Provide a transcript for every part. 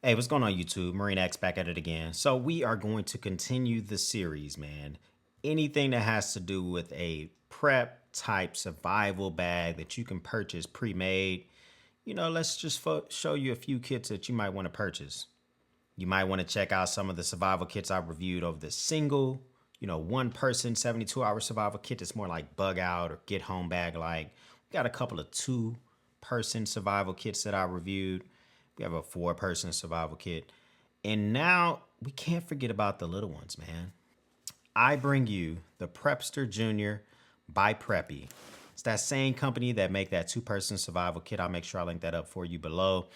Hey, what's going on YouTube? Marine X back at it again. So we are going to continue the series, man. Anything that has to do with a prep type survival bag that you can purchase pre-made. Let's just show you a few kits that you might want to purchase. You might want to check out some of the survival kits I've reviewed over the single, one person 72-hour survival kit that's more like bug out or get home bag like. We got a couple of 2-person survival kits that I reviewed. We have a 4-person survival kit. And now we can't forget about the little ones, man. I bring you the Prepster Junior by Preppy. It's that same company that make that 2-person survival kit. I'll make sure I link that up for you below.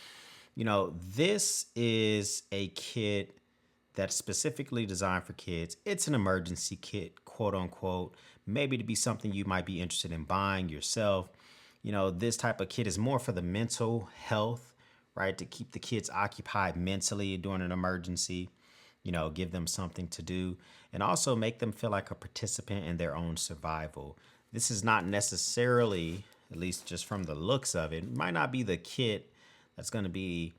This is a kit that's specifically designed for kids. It's an emergency kit, quote unquote, maybe to be something you might be interested in buying yourself. This type of kit is more for the mental health, right? To keep the kids occupied mentally during an emergency, give them something to do and also make them feel like a participant in their own survival. This is not necessarily, at least just from the looks of it, might not be the kit that's going to be,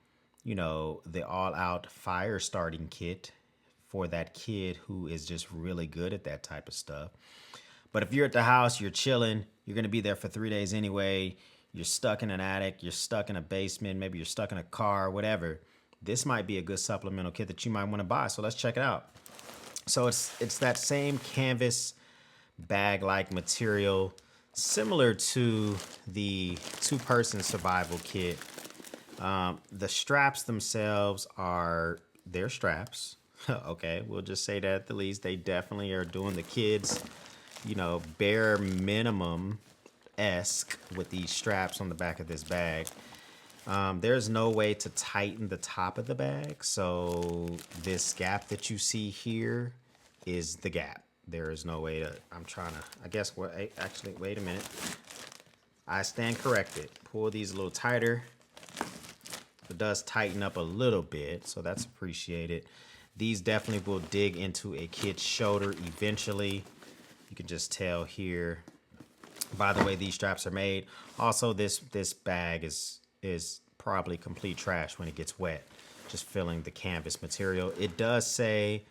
the all-out fire starting kit for that kid who is just really good at that type of stuff. But if you're at the house, you're chilling, you're going to be there for 3 days anyway, you're stuck in an attic, you're stuck in a basement, maybe you're stuck in a car, whatever, this might be a good supplemental kit that you might want to buy. So let's check it out. So it's that same canvas bag-like material, similar to the 2-person survival kit. The straps themselves are their straps. Okay, we'll just say that at the least. They definitely are doing the kids, bare minimum-esque with these straps on the back of this bag. There's no way to tighten the top of the bag, so this gap that you see here is the gap. There is no way to, I guess, actually, wait a minute. I stand corrected. Pull these a little tighter. It does tighten up a little bit, so that's appreciated. These definitely will dig into a kid's shoulder eventually. You can just tell here by the way these straps are made. Also, this bag is probably complete trash when it gets wet, just filling the canvas material. It does say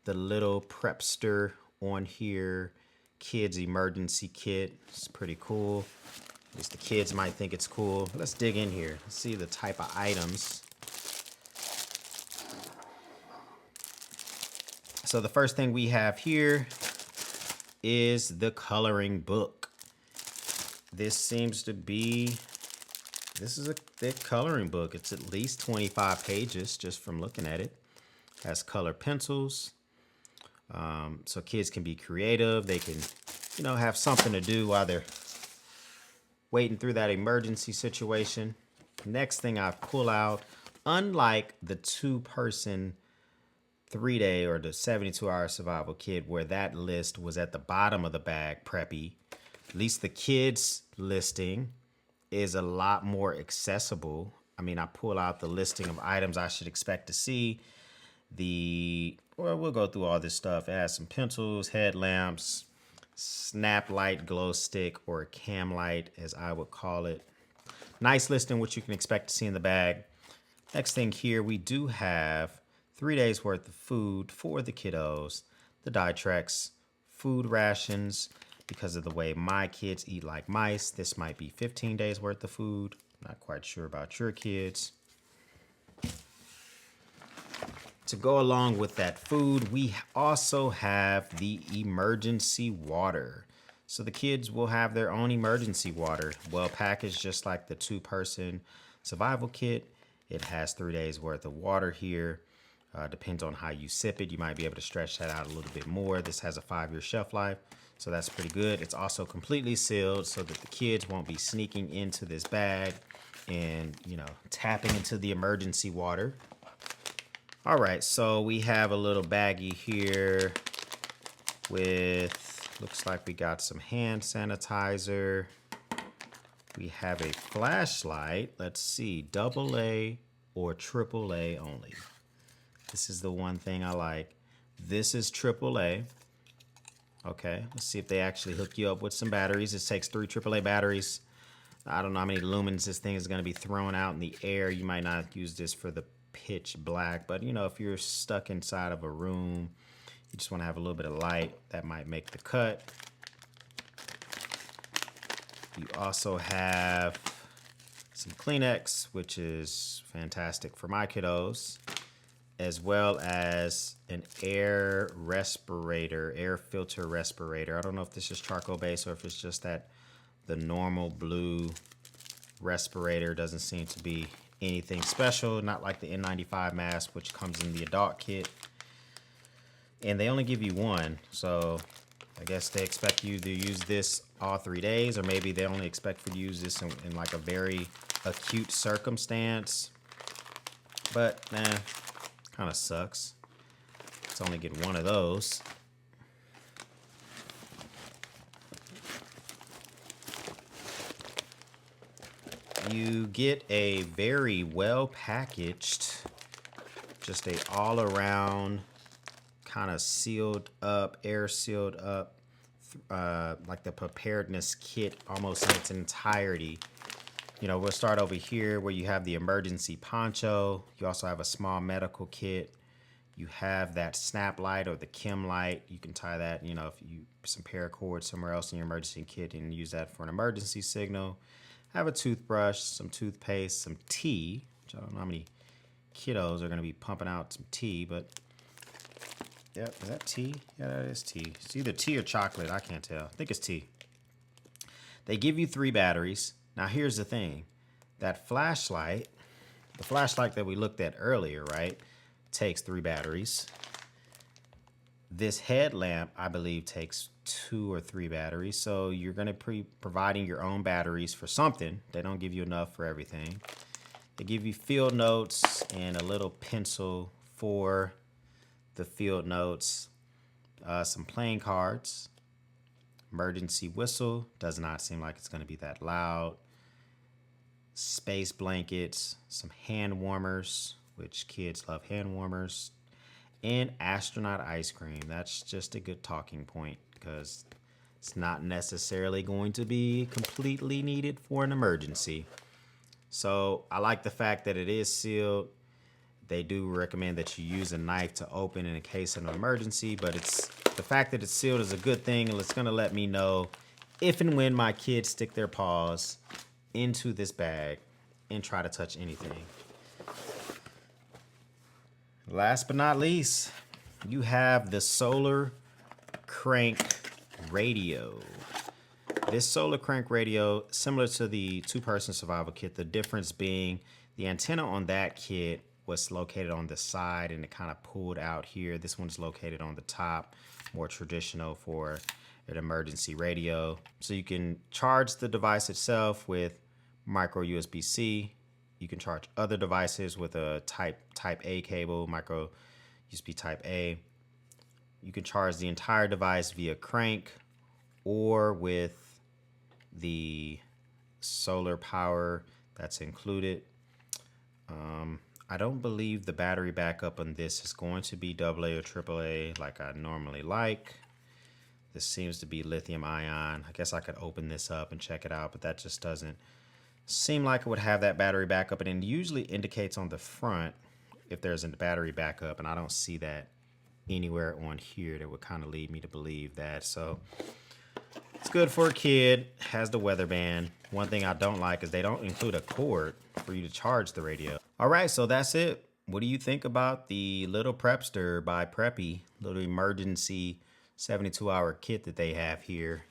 the Little Prepster on here, kids emergency kit. It's pretty cool. At least the kids might think it's cool. Let's dig in here. Let's see the type of items. So the first thing we have here is the coloring book. This is a thick coloring book. It's at least 25 pages just from looking at it. Has color pencils. So kids can be creative. They can, have something to do while they're waiting through that emergency situation. Next thing I pull out, unlike the 2-person 3-day or the 72-hour survival kit where that list was at the bottom of the bag, preppy, at least the kids listing is a lot more accessible. I mean, I pull out the listing of items I should expect to see. We'll go through all this stuff. It has some pencils, headlamps, snap light, glow stick, or a cam light, as I would call it. Nice listing, what you can expect to see in the bag. Next thing here, we do have 3 days worth of food for the kiddos, the Ditrex, food rations. Because of the way my kids eat like mice, this might be 15 days worth of food. Not quite sure about your kids. To go along with that food, we also have the emergency water. So the kids will have their own emergency water, well packaged just like the 2-person survival kit. It has 3 days worth of water here. Depends on how you sip it. You might be able to stretch that out a little bit more. This has a 5-year shelf life, so that's pretty good. It's also completely sealed so that the kids won't be sneaking into this bag and, tapping into the emergency water. All right, so we have a little baggie here with, looks like we got some hand sanitizer. We have a flashlight. Let's see, AA or AAA only. This is the one thing I like. This is AAA. Okay, let's see if they actually hook you up with some batteries. This takes 3 AAA batteries. I don't know how many lumens this thing is going to be thrown out in the air. You might not use this for the pitch black, but you know, if you're stuck inside of a room, you just want to have a little bit of light, that might make the cut. You also have some Kleenex, which is fantastic for my kiddos, as well as an air filter respirator. I don't know if this is charcoal based or if it's just that the normal blue respirator. Doesn't seem to be anything special, not like the N95 mask, which comes in the adult kit. And they only give you one, so I guess they expect you to use this all 3 days, or maybe they only expect for you to use this in like a very acute circumstance. But man, kind of sucks. Let's only get one of those. You get a very well packaged, just a all around kind of sealed up, air sealed up, like the preparedness kit almost in its entirety. You know, we'll start over here where you have the emergency poncho. You also have a small medical kit. You have that snap light or the chem light. You can tie that, you know, if you some paracord somewhere else in your emergency kit and use that for an emergency signal. Have a toothbrush, some toothpaste, some tea, which I don't know how many kiddos are going to be pumping out some tea, but yeah, is that tea? Yeah, that is tea. It's either tea or chocolate. I can't tell. I think it's tea. They give you 3 batteries. Now, here's the thing. That flashlight, the flashlight that we looked at earlier, right, takes 3 batteries. This headlamp, I believe, takes 2 or 3 batteries. So you're going to be providing your own batteries for something. They don't give you enough for everything. They give you field notes and a little pencil for the field notes. Some playing cards. Emergency whistle. Does not seem like it's going to be that loud. Space blankets. Some hand warmers, which kids love hand warmers. And astronaut ice cream. That's just a good talking point because it's not necessarily going to be completely needed for an emergency. So I like the fact that it is sealed. They do recommend that you use a knife to open in case of an emergency, but it's the fact that it's sealed is a good thing, and it's going to let me know if and when my kids stick their paws into this bag and try to touch anything. Last but not least, you have the Solar Crank Radio. This Solar Crank Radio, similar to the 2-person survival kit, the difference being the antenna on that kit was located on the side and it kind of pulled out here. This one's located on the top, more traditional for an emergency radio. So you can charge the device itself with micro USB-C. You can charge other devices with a type A cable, micro USB type A. You can charge the entire device via crank or with the solar power that's included. I don't believe the battery backup on this is going to be AA or AAA like I normally like. This seems to be lithium ion. I guess I could open this up and check it out, but that just doesn't seem like it would have that battery backup. And it usually indicates on the front if there's a battery backup, and I don't see that anywhere on here. That would kind of lead me to believe that. So it's good for a kid. Has the weather band. One thing I don't like is they don't include a cord for you to charge the radio. All right, so that's it. What do you think about the Little Prepster by Preppy, little emergency 72-hour kit that they have here?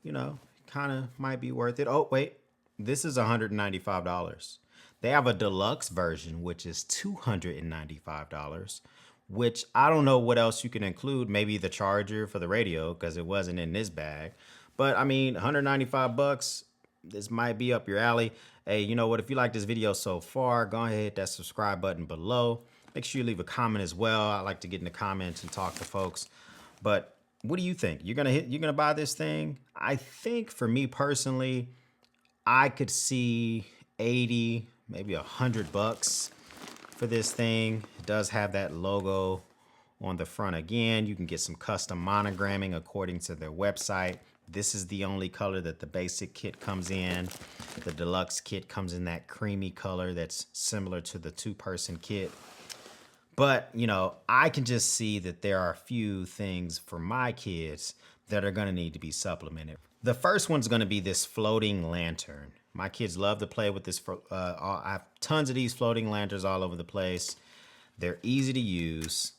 You know, kind of might be worth it. Oh, wait, this is $195. They have a deluxe version, which is $295, which I don't know what else you can include. Maybe the charger for the radio, because it wasn't in this bag. But I mean, 195 bucks, this might be up your alley. Hey, you know what? If you like this video so far, go ahead and hit that subscribe button below. Make sure you leave a comment as well. I like to get in the comments and talk to folks. But what do you think? You're gonna buy this thing? I think for me personally, I could see 80, maybe 100 bucks for this thing. It does have that logo on the front again. You can get some custom monogramming according to their website. This is the only color that the basic kit comes in. The deluxe kit comes in that creamy color that's similar to the two-person kit. But, I can just see that there are a few things for my kids that are going to need to be supplemented. The first one's going to be this floating lantern. My kids love to play with this. I have tons of these floating lanterns all over the place. They're easy to use.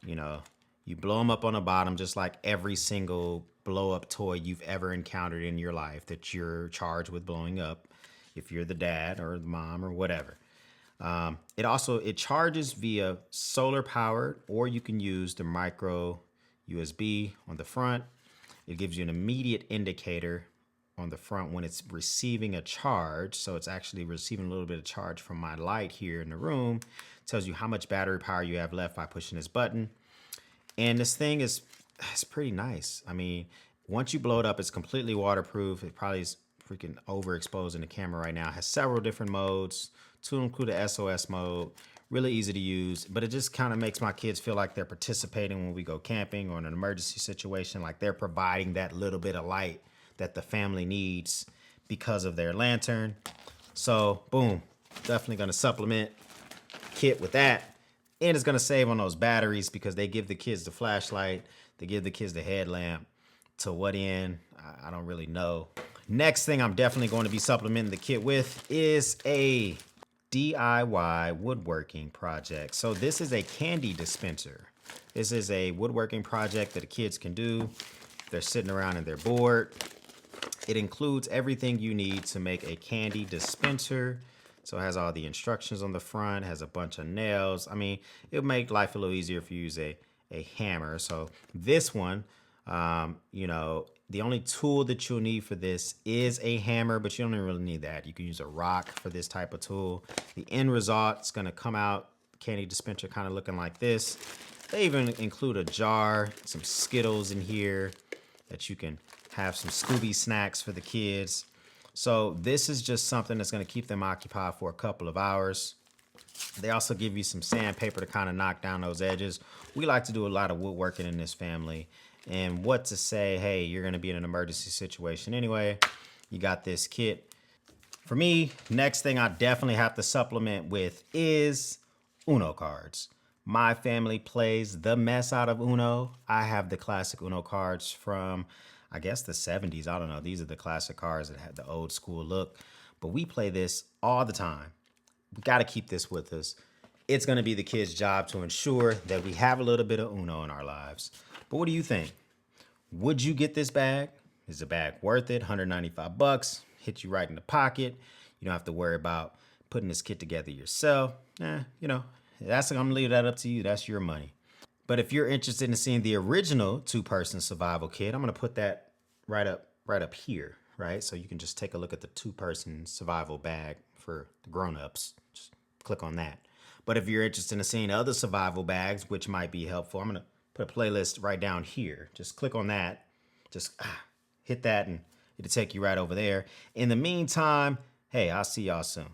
You blow them up on the bottom just like every single blow up toy you've ever encountered in your life that you're charged with blowing up, if you're the dad or the mom or whatever. It charges via solar powered, or you can use the micro USB on the front. It gives you an immediate indicator on the front when it's receiving a charge. So it's actually receiving a little bit of charge from my light here in the room. It tells you how much battery power you have left by pushing this button. And this thing it's pretty nice. I mean, once you blow it up, it's completely waterproof. It probably is freaking overexposed in the camera right now. It has several different modes, to include a SOS mode. Really easy to use, but it just kind of makes my kids feel like they're participating when we go camping or in an emergency situation, like they're providing that little bit of light that the family needs because of their lantern. So boom, definitely going to supplement kit with that. And it's going to save on those batteries because they give the kids the flashlight, they give the kids the headlamp. To what end, I don't really know. Next thing I'm definitely going to be supplementing the kit with is a DIY woodworking project. So this is a candy dispenser. This is a woodworking project that the kids can do. They're sitting around and they're bored. It includes everything you need to make a candy dispenser. So it has all the instructions on the front, has a bunch of nails. I mean, it'll make life a little easier if you use a hammer. So this one, the only tool that you'll need for this is a hammer, but you don't even really need that. You can use a rock for this type of tool. The end result is going to come out, candy dispenser kind of looking like this. They even include a jar, some Skittles in here that you can have some Scooby snacks for the kids. So this is just something that's going to keep them occupied for a couple of hours. They also give you some sandpaper to kind of knock down those edges. We like to do a lot of woodworking in this family. And what to say, hey, you're going to be in an emergency situation anyway. You got this kit. For me, next thing I definitely have to supplement with is Uno cards. My family plays the mess out of Uno. I have the classic Uno cards from, I guess, the 70s. I don't know. These are the classic cards that had the old school look. But we play this all the time. We got to keep this with us. It's going to be the kids' job to ensure that we have a little bit of Uno in our lives. But what do you think? Would you get this bag? Is the bag worth it? $195. Hit you right in the pocket. You don't have to worry about putting this kit together yourself. I'm going to leave that up to you. That's your money. But if you're interested in seeing the original two-person survival kit, I'm going to put that right up here, right? So you can just take a look at the two-person survival bag for the grown-ups. Just click on that. But if you're interested in seeing other survival bags, which might be helpful, I'm going to put a playlist right down here. Just click on that. Just hit that and it'll take you right over there. In the meantime, hey, I'll see y'all soon.